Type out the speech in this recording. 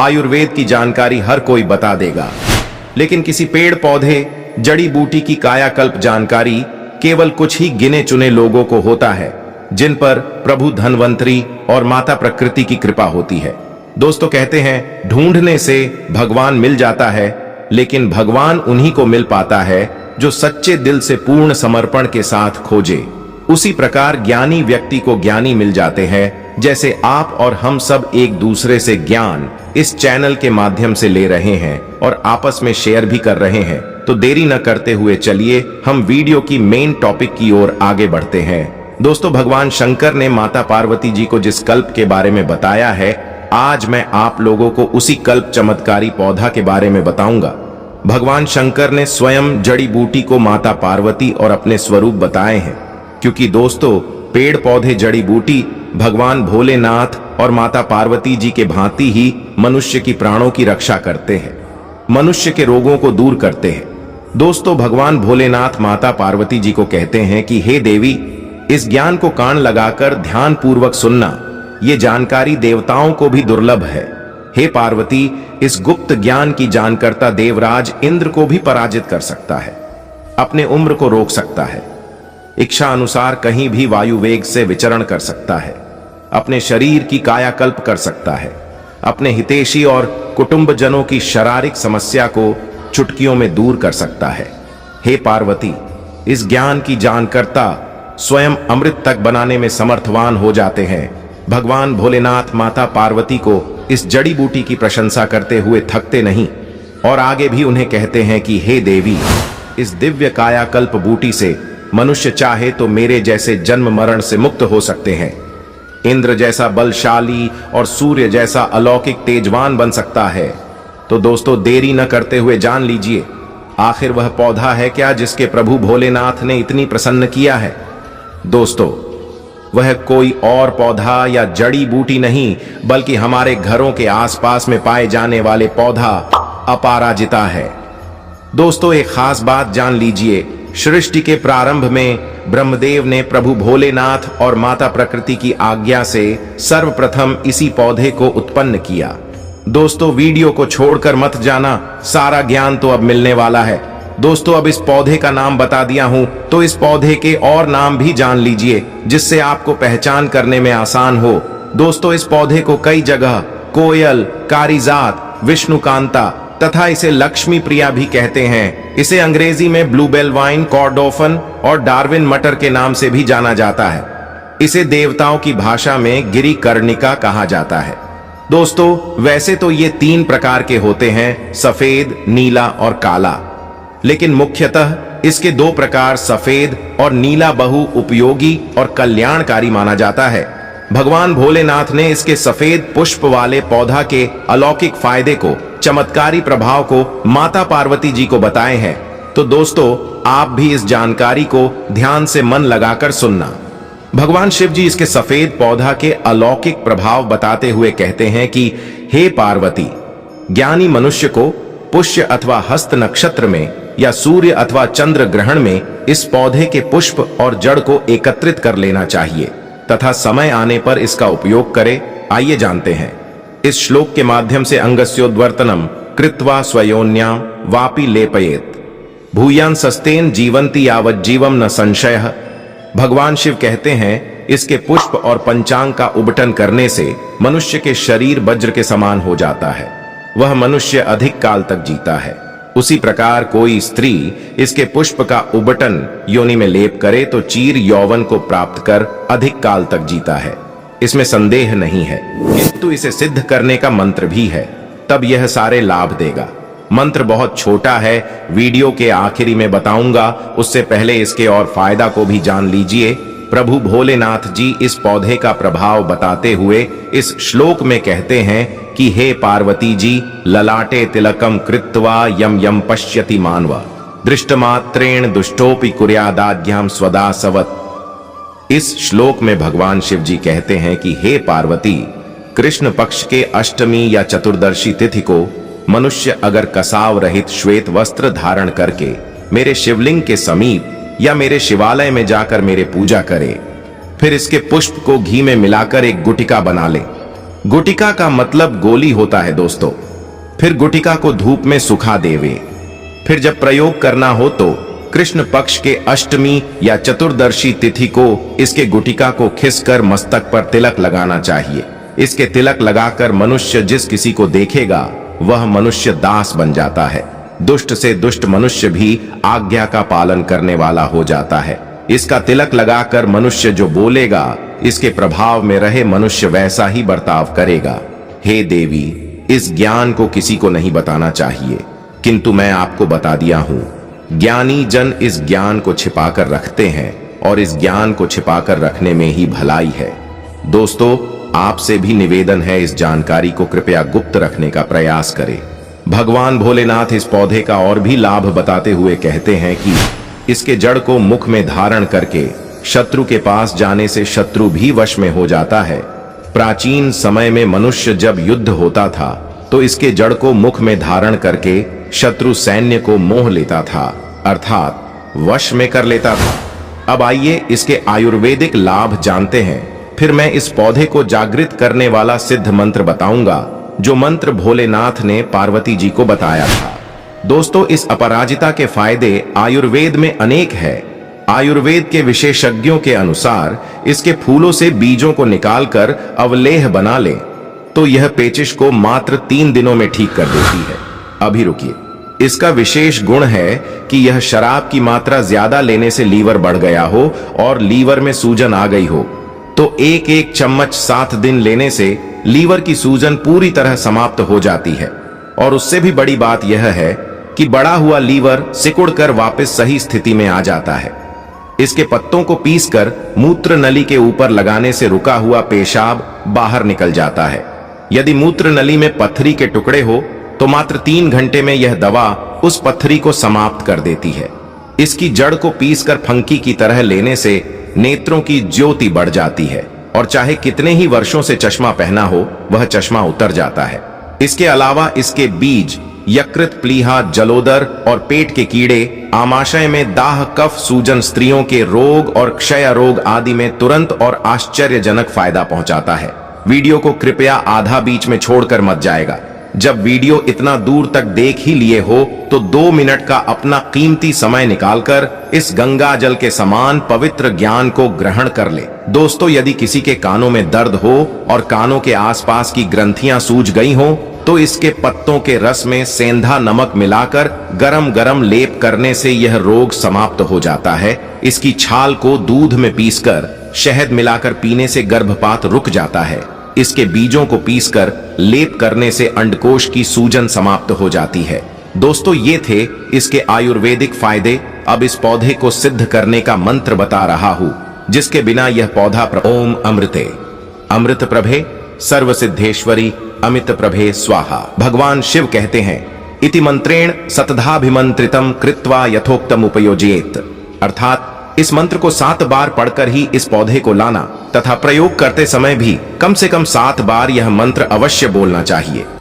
आयुर्वेद की जानकारी हर कोई बता देगा, लेकिन किसी पेड़ पौधे जड़ी बूटी की कायाकल्प जानकारी केवल कुछ ही गिने चुने लोगों को होता है, जिन पर प्रभु धन्वंतरी और माता प्रकृति की कृपा होती है। दोस्तों, कहते हैं ढूंढने से भगवान मिल जाता है, लेकिन भगवान उन्हीं को मिल पाता है जो सच्चे दिल से पूर्ण समर्पण के साथ खोजे। उसी प्रकार ज्ञानी व्यक्ति को ज्ञानी मिल जाते हैं, जैसे आप और हम सब एक दूसरे से ज्ञान इस चैनल के माध्यम से ले रहे हैं और आपस में शेयर भी कर रहे हैं। तो देरी न करते हुए चलिए हम वीडियो की मेन टॉपिक की ओर आगे बढ़ते हैं। दोस्तों, भगवान शंकर ने माता पार्वती जी को जिस कल्प के बारे में बताया है, आज मैं आप लोगों को उसी कल्प चमत्कारी पौधा के बारे में बताऊंगा। भगवान शंकर ने स्वयं जड़ी बूटी को माता पार्वती और अपने स्वरूप बताए हैं, क्योंकि दोस्तों पेड़ पौधे जड़ी बूटी भगवान भोलेनाथ और माता पार्वती जी के भांति ही मनुष्य की प्राणों की रक्षा करते हैं, मनुष्य के रोगों को दूर करते हैं। दोस्तों, भगवान भोलेनाथ माता पार्वती जी को कहते हैं कि हे देवी, इस ज्ञान को कान लगाकर ध्यान पूर्वक सुनना, ये जानकारी देवताओं को भी दुर्लभ है। हे पार्वती, इस गुप्त ज्ञान की जानकर्ता देवराज इंद्र को भी पराजित कर सकता है, अपने उम्र को रोक सकता है, इच्छा अनुसार कहीं भी वायु वेग से विचरण कर सकता है, अपने शरीर की कायाकल्प कर सकता है, अपने हितैषी और कुटुंबजनों की शारीरिक समस्या को चुटकियों में दूर कर सकता है। हे पार्वती, इस ज्ञान की जानकर्ता स्वयं अमृत तक बनाने में समर्थवान हो जाते हैं। भगवान भोलेनाथ माता पार्वती को इस जड़ी बूटी की प्रशंसा करते हुए थकते नहीं और आगे भी उन्हें कहते हैं कि हे देवी, इस दिव्य कायाकल्प बूटी से मनुष्य चाहे तो मेरे जैसे जन्म मरण से मुक्त हो सकते हैं, इंद्र जैसा बलशाली और सूर्य जैसा अलौकिक तेजवान बन सकता है। तो दोस्तों, देरी न करते हुए जान लीजिए, आखिर वह पौधा है क्या जिसके प्रभु भोलेनाथ ने इतनी प्रसन्न किया है। दोस्तों, वह कोई और पौधा या जड़ी बूटी नहीं, बल्कि हमारे घरों के आसपास में पाए जाने वाले पौधा अपराजिता है। दोस्तों, एक खास बात जान लीजिए, सृष्टि के प्रारंभ में ब्रह्मदेव ने प्रभु भोलेनाथ और माता प्रकृति की आज्ञा से सर्वप्रथम इसी पौधे को उत्पन्न किया। दोस्तों, वीडियो को छोड़कर मत जाना, सारा ज्ञान तो अब मिलने वाला है। दोस्तों, अब इस पौधे का नाम बता दिया हूं, तो इस पौधे के और नाम भी जान लीजिए, जिससे आपको पहचान करने में आसान हो। दोस्तों, इस पौधे को कई जगह कोयल, कारिजात, विष्णुकांता तथा इसे लक्ष्मी प्रिया भी कहते हैं। इसे अंग्रेजी में ब्लूबेल वाइन, कॉर्डोफन और डार्विन मटर के नाम से भी जाना जाता है। इसे देवताओं की भाषा में गिरिकर्णिका कहा जाता है। दोस्तों, वैसे तो ये 3 प्रकार के होते हैं, सफेद, नीला और काला, लेकिन मुख्यतः इसके 2 प्रकार सफेद और नीला बहु उपयोगी और कल्याणकारी माना जाता है। भगवान भोलेनाथ ने इसके सफेद पुष्प वाले पौधा के अलौकिक फायदे को, चमत्कारी प्रभाव को माता पार्वती जी को बताए हैं। तो दोस्तों, आप भी इस जानकारी को ध्यान से मन लगाकर सुनना। भगवान शिव जी इसके सफेद पौधा के अलौकिक प्रभाव बताते हुए कहते हैं कि हे पार्वती, ज्ञानी मनुष्य को पुष्य अथवा हस्त नक्षत्र में या सूर्य अथवा चंद्र ग्रहण में इस पौधे के पुष्प और जड़ को एकत्रित कर लेना चाहिए तथा समय आने पर इसका उपयोग करे। आइए जानते हैं। इस श्लोक के माध्यम से अंगस्योद्वर्तनम कृत्वा स्वयोन्याम वापि लेपयेत भूयान सस्तेन जीवंती यावज्जीवम न संशयः। भगवान शिव कहते हैं, इसके पुष्प और पंचांग का उबटन करने से मनुष्य के शरीर वज्र के समान हो जाता है, वह मनुष्य अधिक काल तक जीता है। उसी प्रकार कोई स्त्री इसके पुष्प का उबटन योनि में लेप करे तो चीर यौवन को प्राप्त कर अधिक काल तक जीता है, इसमें संदेह नहीं है। किंतु इसे सिद्ध करने का मंत्र भी है, तब यह सारे लाभ देगा। मंत्र बहुत छोटा है, वीडियो के आखिरी में बताऊंगा, उससे पहले इसके और फायदा को भी जान लीजिए। प्रभु भोलेनाथ जी इस पौधे का प्रभाव बताते हुए इस श्लोक में कहते हैं कि हे पार्वती जी, ललाटे तिलकम कृत्वा यम यम पश्यति मानव दृष्टमात्रेण दुष्टोपि कुर्यादाज्ञाम स्वदासवत्। इस श्लोक में भगवान शिव जी कहते हैं कि हे पार्वती, कृष्ण पक्ष के अष्टमी या चतुर्दशी तिथि को मनुष्य अगर कसाव रहित श्वेत वस्त्र धारण करके मेरे शिवलिंग के समीप या मेरे शिवालय में जाकर मेरे पूजा करे, फिर इसके पुष्प को घी में मिलाकर एक गुटिका बना ले गुटिका का मतलब गोली होता है दोस्तों। फिर गुटिका को धूप में सुखा देवे। फिर जब प्रयोग करना हो तो कृष्ण पक्ष के अष्टमी या चतुर्दशी तिथि को इसके गुटिका को खिसकर मस्तक पर तिलक लगाना चाहिए। इसके तिलक लगाकर मनुष्य जिस किसी को देखेगा वह मनुष्य दास बन जाता है। दुष्ट से दुष्ट मनुष्य भी आज्ञा का पालन करने वाला हो जाता है। इसका तिलक लगाकर मनुष्य जो बोलेगा इसके प्रभाव में रहे मनुष्य वैसा ही बर्ताव करेगा। हे देवी, इस ज्ञान को किसी को नहीं बताना चाहिए, किंतु मैं आपको बता दिया हूं। ज्ञानी जन इस ज्ञान को छिपाकर रखते हैं और इस ज्ञान को छिपाकर रखने में ही भलाई है। दोस्तों, आपसे भी निवेदन है, इस जानकारी को कृपया गुप्त रखने का प्रयास करें। भगवान भोलेनाथ इस पौधे का और भी लाभ बताते हुए कहते हैं कि इसके जड़ को मुख में धारण करके शत्रु के पास जाने से शत्रु भी वश में हो जाता है। प्राचीन समय में मनुष्य जब युद्ध होता था तो इसके जड़ को मुख में धारण करके शत्रु सैन्य को मोह लेता था, अर्थात वश में कर लेता था। अब आइए इसके आयुर्वेदिक लाभ जानते हैं। फिर मैं इस पौधे को जागृत करने वाला सिद्ध मंत्र बताऊंगा, जो मंत्र भोलेनाथ ने पार्वती जी को बताया था। दोस्तों, इस अपराजिता के फायदे आयुर्वेद में अनेक है। आयुर्वेद के विशेषज्ञों के अनुसार इसके फूलों से बीजों को निकालकर अवलेह बना ले तो यह पेचिश को मात्र 3 दिनों में ठीक कर देती है। अभी रुकिए, इसका विशेष गुण है कि यह शराब की मात्रा ज्यादा लेने से लीवर बढ़ गया हो और लीवर में सूजन आ गई हो तो एक एक चम्मच 7 दिन लेने से लीवर की सूजन पूरी तरह समाप्त हो जाती है। और उससे भी बड़ी बात यह है कि बड़ा हुआ लीवर सिकुड़कर वापस सही स्थिति में आ जाता है। इसके पत्तों को पीसकर मूत्र नली के ऊपर लगाने से रुका हुआ पेशाब बाहर निकल जाता है। यदि मूत्र नली में पत्थरी के टुकड़े हो तो मात्र 3 घंटे में यह दवा उस पत्थरी को समाप्त कर देती है। इसकी जड़ को पीसकर फंकी की तरह लेने से नेत्रों की ज्योति बढ़ जाती है और चाहे कितने ही वर्षों से चश्मा पहना हो वह चश्मा उतर जाता है। इसके अलावा इसके बीज यकृत, प्लीहा, जलोदर और पेट के कीड़े, आमाशय में दाह, कफ, सूजन, स्त्रियों के रोग और क्षय रोग आदि में तुरंत और आश्चर्यजनक फायदा पहुंचाता है। वीडियो को कृपया आधा बीच में छोड़कर मत जाएगा। जब वीडियो इतना दूर तक देख ही लिए हो तो 2 मिनट का अपना कीमती समय निकालकर इस गंगा जल के समान पवित्र ज्ञान को ग्रहण कर ले। दोस्तों, यदि किसी के कानों में दर्द हो और कानों के आसपास की ग्रंथियां सूज गई हो तो इसके पत्तों के रस में सेंधा नमक मिलाकर गरम गरम लेप करने से यह रोग समाप्त हो जाता है। इसकी छाल को दूध में पीसकर शहद मिलाकर पीने से गर्भपात रुक जाता है। इसके बीजों को पीसकर लेप करने से अंडकोश की सूजन समाप्त हो जाती है। दोस्तों, ये थे इसके आयुर्वेदिक फायदे। अब इस पौधे को सिद्ध करने का मंत्र बता रहा हूं, जिसके बिना यह पौधा ओम अमृते अमृत प्रभे सर्व सिद्धेश्वरी अमित प्रभे स्वाहा। भगवान शिव कहते हैं, इति मंत्रेण सतधाभिमंत्रितम कृत्वा यथोक्तम उपयोजयेत, अर्थात इस मंत्र को 7 बार पढ़कर ही इस पौधे को लाना तथा प्रयोग करते समय भी कम से कम 7 बार यह मंत्र अवश्य बोलना चाहिए।